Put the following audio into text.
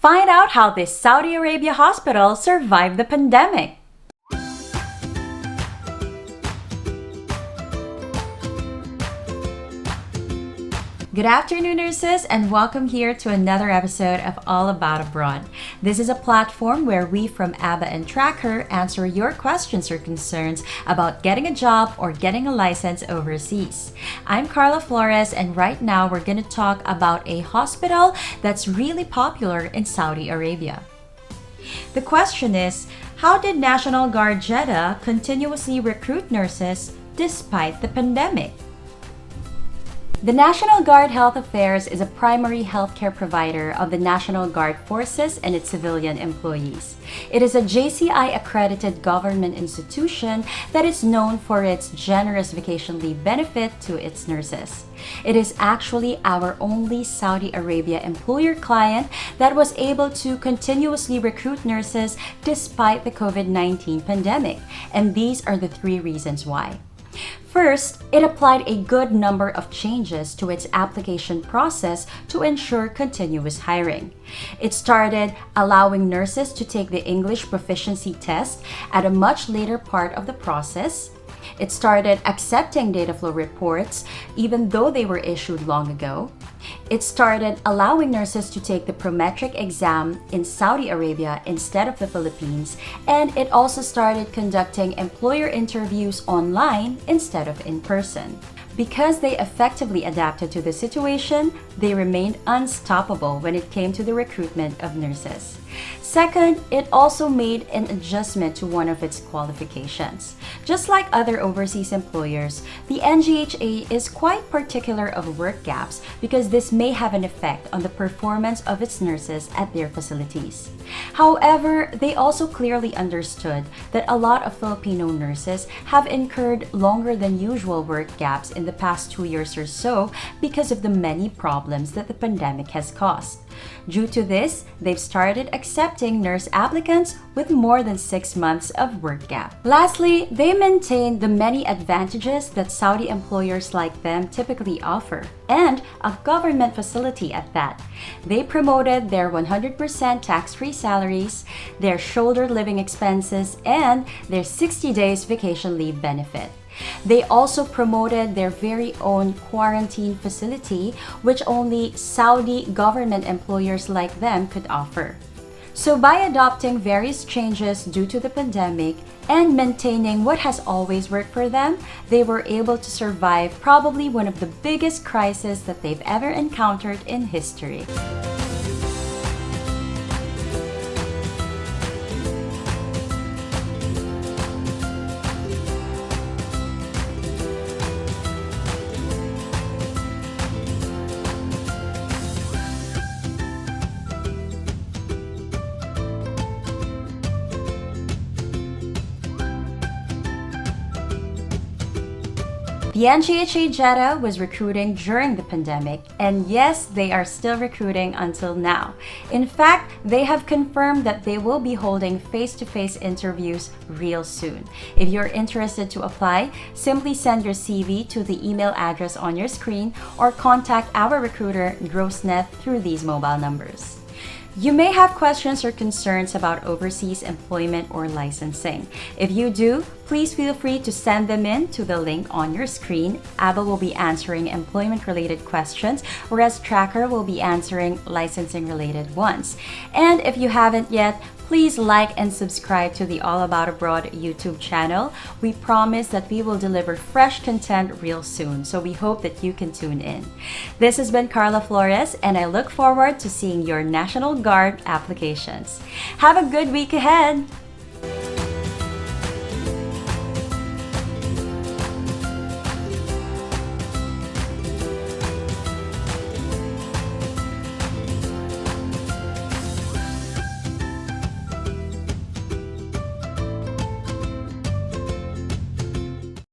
Find out how this Saudi Arabia hospital survived the pandemic. Good afternoon, nurses, and welcome here to another episode of All About Abroad. This is a platform where we from ABBA and Tracker answer your questions or concerns about getting a job or getting a license overseas. I'm Karla Flores, and right now we're going to talk about a hospital that's really popular in Saudi Arabia. The question is, how did National Guard Jeddah continuously recruit nurses despite the pandemic? The National Guard Health Affairs is a primary healthcare provider of the National Guard forces and its civilian employees. It is a JCI-accredited government institution that is known for its generous vacation leave benefit to its nurses. It is actually our only Saudi Arabia employer client that was able to continuously recruit nurses despite the COVID-19 pandemic, and these are the three reasons why. First, it applied a good number of changes to its application process to ensure continuous hiring. It started allowing nurses to take the English proficiency test at a much later part of the process. It started accepting data flow reports even though they were issued long ago. It started allowing nurses to take the prometric exam in Saudi Arabia instead of the Philippines, and it also started conducting employer interviews online instead of in person. Because they effectively adapted to the situation, they remained unstoppable when it came to the recruitment of nurses. Second, it also made an adjustment to one of its qualifications. Just like other overseas employers, the NGHA is quite particular of work gaps because this may have an effect on the performance of its nurses at their facilities. However, they also clearly understood that a lot of Filipino nurses have incurred longer than usual work gaps in the past 2 years or so because of the many problems that the pandemic has caused. Due to this, they've started accepting nurse applicants with more than 6 months of work gap. Lastly, they maintain the many advantages that Saudi employers like them typically offer, and a government facility at that. They promoted their 100% tax-free salaries, their shouldered living expenses, and their 60 days vacation leave benefit. They also promoted their very own quarantine facility, which only Saudi government employers like them could offer. So by adopting various changes due to the pandemic and maintaining what has always worked for them, they were able to survive probably one of the biggest crises that they've ever encountered in history. The NGHA Jeddah was recruiting during the pandemic, and yes, they are still recruiting until now. In fact, they have confirmed that they will be holding face-to-face interviews real soon. If you're interested to apply, simply send your CV to the email address on your screen or contact our recruiter, Grosnet, through these mobile numbers. You may have questions or concerns about overseas employment or licensing. If you do, please feel free to send them in to the link on your screen. ABBA will be answering employment-related questions, whereas Tracker will be answering licensing-related ones. And if you haven't yet, please like and subscribe to the All About Abroad YouTube channel. We promise that we will deliver fresh content real soon, so we hope that you can tune in. This has been Karla Flores, and I look forward to seeing your National Guard applications. Have a good week ahead!